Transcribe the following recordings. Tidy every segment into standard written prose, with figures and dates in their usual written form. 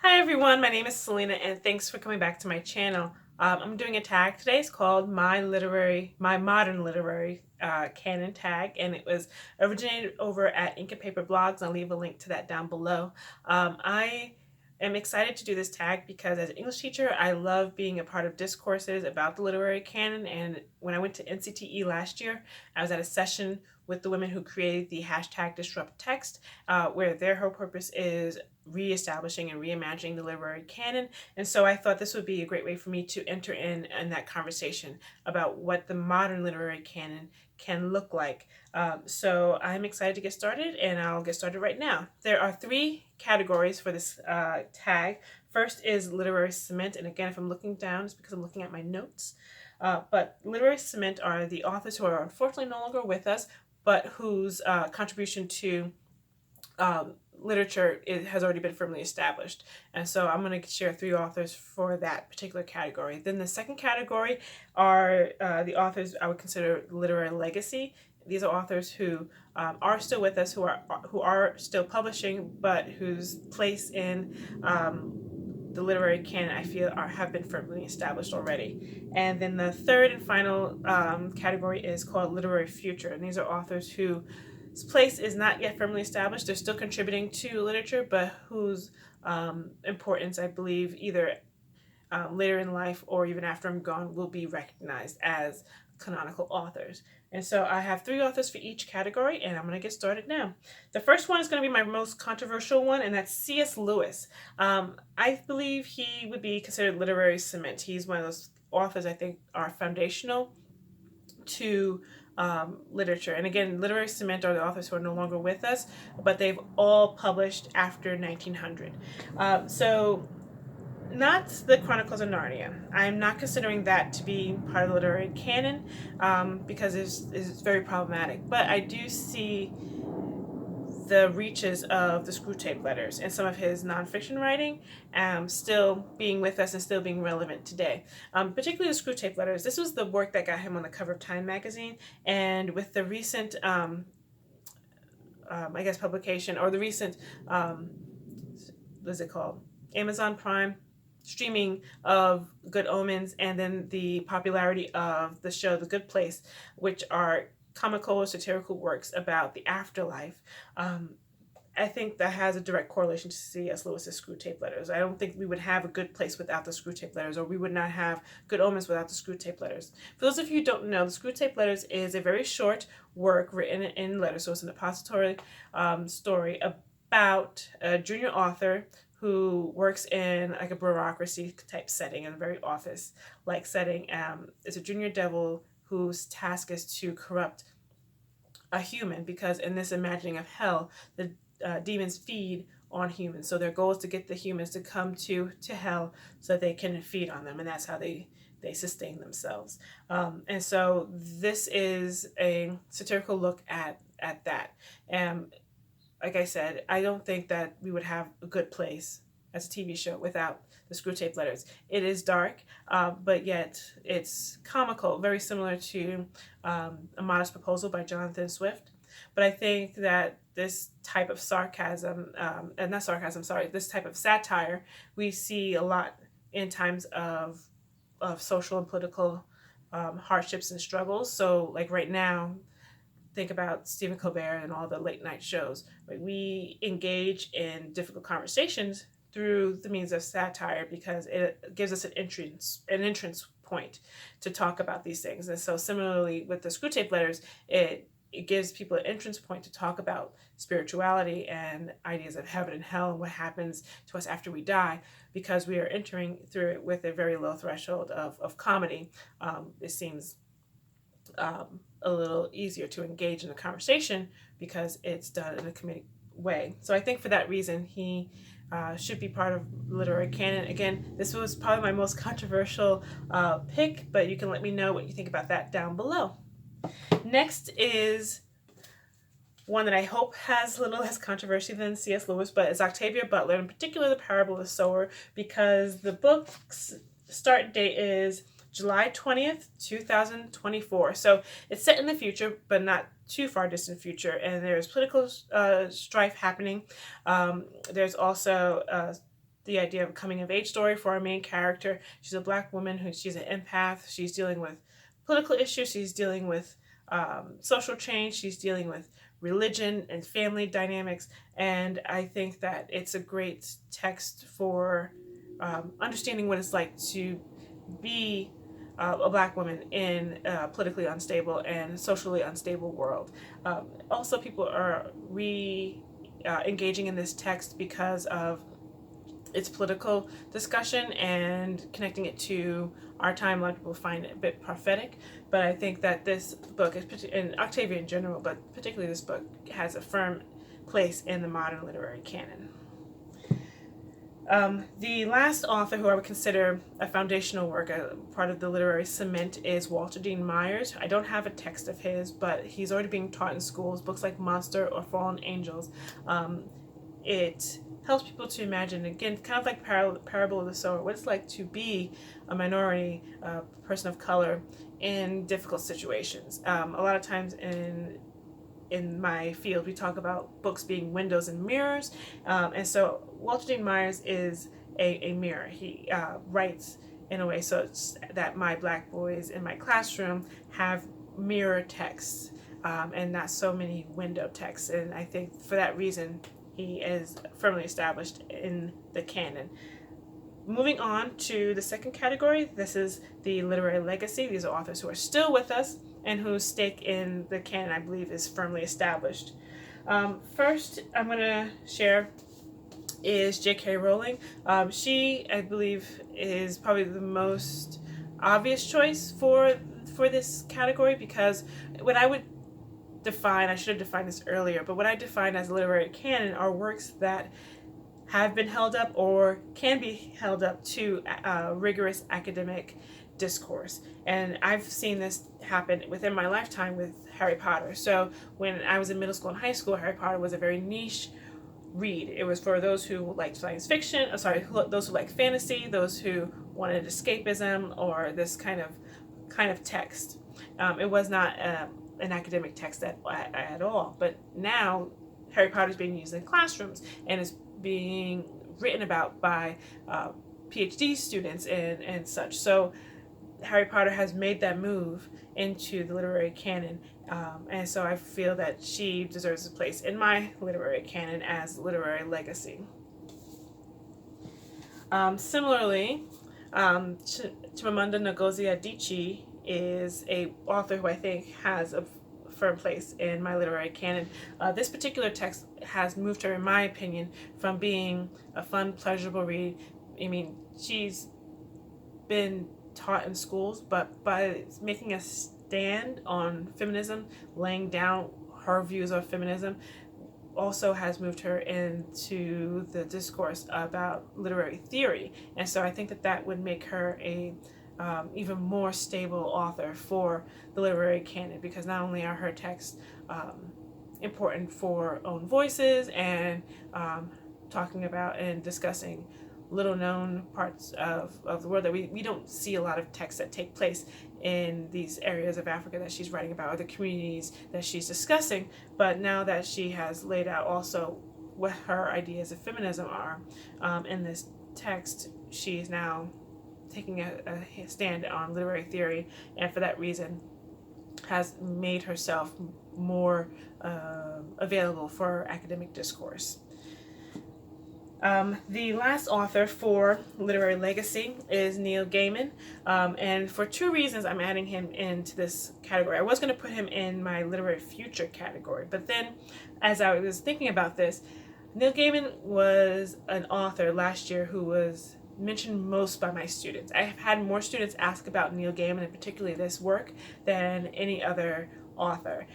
Hi everyone, my name is Selena and thanks for coming back to my channel. I'm doing a tag today. It's called My Modern Literary Canon tag, and it was originated over at Ink and Paper Blogs. I'll leave a link to that down below. I am excited to do this tag because as an English teacher, I love being a part of discourses about the literary canon. And when I went to NCTE last year, I was at a session with the women who created the hashtag disrupttext, where their whole purpose is reestablishing and reimagining the literary canon. And so I thought this would be a great way for me to enter in that conversation about what the modern literary canon can look like. So I'm excited to get started, and I'll get started right now. There are three categories for this tag. First is literary cement, and again, if I'm looking down, it's because I'm looking at my notes. But literary cement are the authors who are unfortunately no longer with us, but whose contribution to literature has already been firmly established. And so I'm going to share three authors for that particular category. Then the second category are the authors I would consider literary legacy. These are authors who are still with us, who are still publishing, but whose place in the literary canon I feel have been firmly established already. And then the third and final category is called literary future, and these are authors whose place is not yet firmly established. They're still contributing to literature, but whose importance I believe either later in life or even after I'm gone will be recognized as canonical authors. And so I have three authors for each category, and I'm going to get started now. The first one is going to be my most controversial one, and that's C.S. Lewis. I believe he would be considered literary cement. He's one of those authors I think are foundational to literature. And again, literary cement are the authors who are no longer with us, but they've all published after 1900. So not the Chronicles of Narnia. I'm not considering that to be part of the literary canon because it's very problematic. But I do see the reaches of the Screwtape Letters and some of his nonfiction writing still being with us and still being relevant today. Particularly the Screwtape Letters. This was the work that got him on the cover of Time magazine, and with the recent I guess publication, or the recent what is it called, Amazon Prime streaming of Good Omens, and then the popularity of the show The Good Place, which are comical or satirical works about the afterlife. I think that has a direct correlation to C.S. Lewis's Screwtape Letters. I don't think we would have a Good Place without the Screwtape Letters, or we would not have Good Omens without the Screwtape Letters. For those of you who don't know, the Screwtape Letters is a very short work written in letters, so it's an apostolatory story about a junior author who works in like a bureaucracy type setting, in a very office like setting. It's a junior devil whose task is to corrupt a human, because in this imagining of hell, the demons feed on humans. So their goal is to get the humans to come to hell so that they can feed on them, and that's how they sustain themselves. And so this is a satirical look at that. And like I said, I don't think that we would have a Good Place as a TV show without the Screwtape Letters. It is dark, but yet it's comical, very similar to A Modest Proposal by Jonathan Swift. But I think that this type of sarcasm, and not sarcasm, sorry, this type of satire, we see a lot in times of social and political hardships and struggles. So like right now, think about Stephen Colbert and all the late night shows. Like, we engage in difficult conversations through the means of satire because it gives us an entrance point to talk about these things. And so similarly with the Screwtape Letters, it gives people an entrance point to talk about spirituality and ideas of heaven and hell and what happens to us after we die, because we are entering through it with a very low threshold of comedy. It seems a little easier to engage in the conversation because it's done in a comedic way. So I think for that reason, he should be part of literary canon. Again, this was probably my most controversial pick, but you can let me know what you think about that down below. Next is one that I hope has a little less controversy than C.S. Lewis, but it's Octavia Butler, in particular The Parable of the Sower, because the book's start date is July 20th, 2024. So it's set in the future, but not too far distant future. And there's political strife happening. There's also the idea of a coming of age story for our main character. She's a Black woman she's an empath. She's dealing with political issues. She's dealing with social change. She's dealing with religion and family dynamics. And I think that it's a great text for understanding what it's like to be a Black woman in a politically unstable and socially unstable world. Also, people are engaging in this text because of its political discussion and connecting it to our time. A lot of people find it a bit prophetic, but I think that this book, and Octavia in general, but particularly this book, has a firm place in the modern literary canon. The last author who I would consider a foundational work, a part of the literary cement, is Walter Dean Myers. I don't have a text of his, but he's already being taught in schools. Books like Monster or Fallen Angels. It helps people to imagine, again, kind of like Parable of the Sower, what it's like to be a minority person of color in difficult situations. A lot of times in my field, we talk about books being windows and mirrors, and so Walter Dean Myers is a mirror. He writes in a way so that my Black boys in my classroom have mirror texts, and not so many window texts, and I think for that reason he is firmly established in the canon. Moving on to the second category, this is the literary legacy. These are authors who are still with us and whose stake in the canon, I believe, is firmly established. First, I'm going to share is J.K. Rowling. She, I believe, is probably the most obvious choice for this category, because what I would define, I should have defined this earlier, but what I define as literary canon are works that have been held up or can be held up to rigorous academic discourse. And I've seen this happen within my lifetime with Harry Potter. So when I was in middle school and high school, Harry Potter was a very niche read. It was for those who liked science fiction, those who liked fantasy, those who wanted escapism or this kind of text. It was not an academic text at all. But now Harry Potter is being used in classrooms and is being written about by PhD students and such. So Harry Potter has made that move into the literary canon, and so I feel that she deserves a place in my literary canon as literary legacy. Similarly, Chimamanda Ngozi Adichie is a author who I think has a firm place in my literary canon. This particular text has moved her, in my opinion, from being a fun, pleasurable read. I mean, she's been taught in schools, but by making a stand on feminism, laying down her views of feminism, also has moved her into the discourse about literary theory. And so I think that would make her a even more stable author for the literary canon, because not only are her texts important for own voices and talking about and discussing little known parts of the world that we don't see a lot of texts that take place in these areas of Africa that she's writing about, or the communities that she's discussing. But now that she has laid out also what her ideas of feminism are in this text, she's now taking a stand on literary theory, and for that reason has made herself more available for academic discourse. The last author for literary legacy is Neil Gaiman, and for two reasons I'm adding him into this category. I was going to put him in my literary future category, but then as I was thinking about this, Neil Gaiman was an author last year who was mentioned most by my students. I have had more students ask about Neil Gaiman, and particularly this work, than any other author.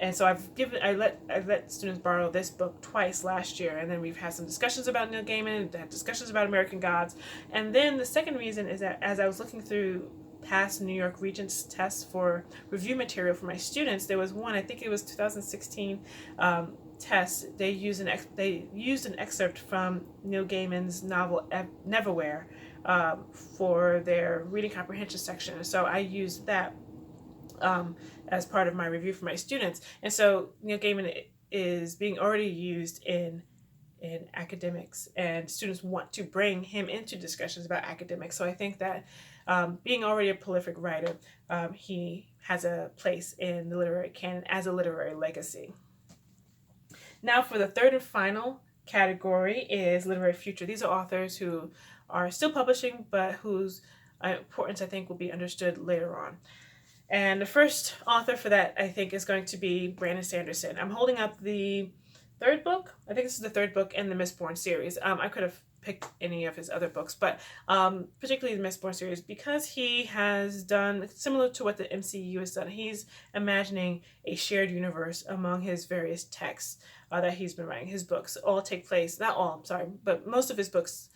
And so I let students borrow this book twice last year, and then we've had some discussions about Neil Gaiman, had discussions about American Gods. And then the second reason is that as I was looking through past New York Regents tests for review material for my students, there was one, I think it was 2016 test. They used an excerpt from Neil Gaiman's novel Neverwhere for their reading comprehension section. So I used that as part of my review for my students. And so Neil Gaiman is being already used in in academics, and students want to bring him into discussions about academics. So I think that being already a prolific writer, he has a place in the literary canon as a literary legacy. Now for the third and final category is literary future. These are authors who are still publishing, but whose importance I think will be understood later on. And the first author for that, I think, is going to be Brandon Sanderson. I'm holding up the third book. I think this is the third book in the Mistborn series. I could have picked any of his other books, but particularly the Mistborn series, because he has done similar to what the MCU has done. He's imagining a shared universe among his various texts that he's been writing. His books all take place, not all, I'm sorry, but most of his books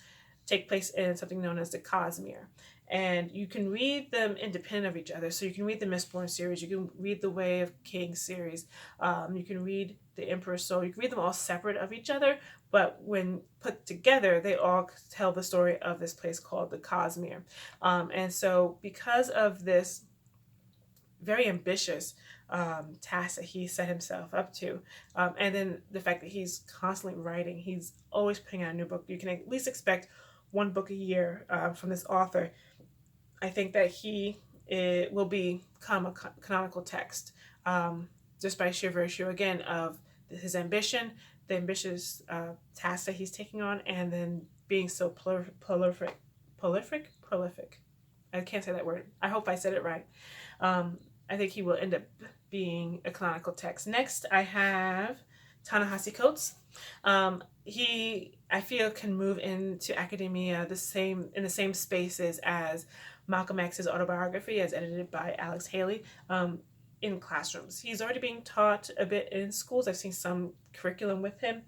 take place in something known as the Cosmere. And you can read them independent of each other. So you can read the Mistborn series, you can read the Way of Kings series, you can read the Emperor's Soul, you can read them all separate of each other, but when put together, they all tell the story of this place called the Cosmere. And so because of this very ambitious task that he set himself up to, and then the fact that he's constantly writing, he's always putting out a new book, you can at least expect one book a year from this author. I think that it will become a canonical text, just by sheer virtue, again, of his ambition, the ambitious task that he's taking on, and then being so prolific. I can't say that word. I hope I said it right. I think he will end up being a canonical text. Next, I have Ta-Nehasi Coates. He, I feel, can move into academia in the same spaces as Malcolm X's autobiography, as edited by Alex Haley, in classrooms. He's already being taught a bit in schools. I've seen some curriculum with him,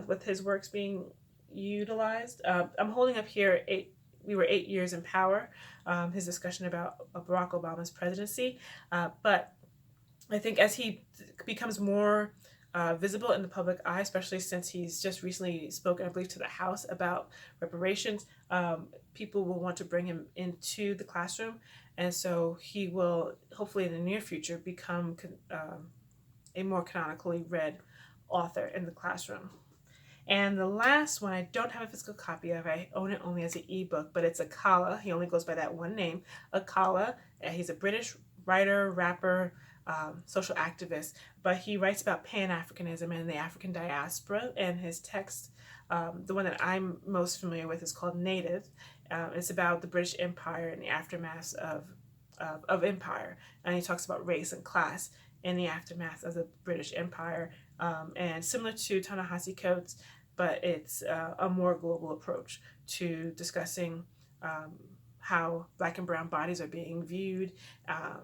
with his works being utilized. I'm holding up here We Were 8 Years in Power, his discussion about Barack Obama's presidency. But I think as he becomes more visible in the public eye, especially since he's just recently spoken, I believe, to the House about reparations, people will want to bring him into the classroom. And so he will, hopefully in the near future, become a more canonically read author in the classroom. And the last one, I don't have a physical copy of. I own it only as an ebook, but it's Akala. He only goes by that one name, Akala. He's a British writer, rapper, social activist, but he writes about Pan-Africanism and the African diaspora. And his text, the one that I'm most familiar with, is called Native. It's about the British Empire and the aftermath of empire. And he talks about race and class in the aftermath of the British Empire. And similar to Ta-Nehisi Coates, but it's a more global approach to discussing how Black and brown bodies are being viewed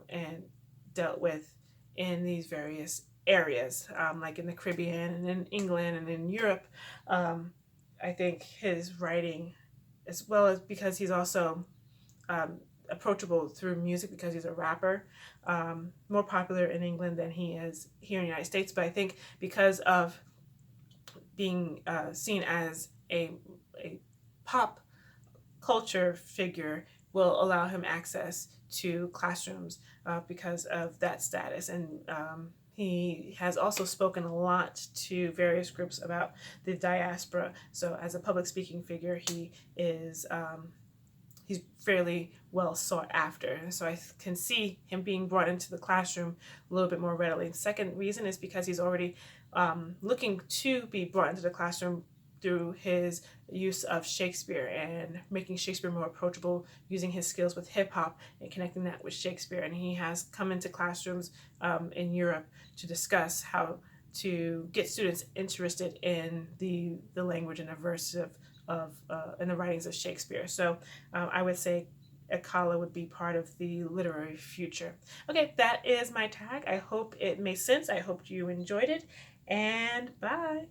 and dealt with in these various areas, like in the Caribbean and in England and in Europe. I think his writing, as well as because he's also approachable through music, because he's a rapper, more popular in England than he is here in the United States. But I think because of being seen as a pop culture figure will allow him access to classrooms because of that status. And he has also spoken a lot to various groups about the diaspora. So as a public speaking figure, he is he's fairly well sought after. So I can see him being brought into the classroom a little bit more readily. The second reason is because he's already looking to be brought into the classroom through his use of Shakespeare and making Shakespeare more approachable, using his skills with hip hop and connecting that with Shakespeare. And he has come into classrooms in Europe to discuss how to get students interested in the language and the verse of in the writings of Shakespeare. So I would say Akala would be part of the literary future. Okay, that is my tag. I hope it made sense. I hope you enjoyed it, and bye.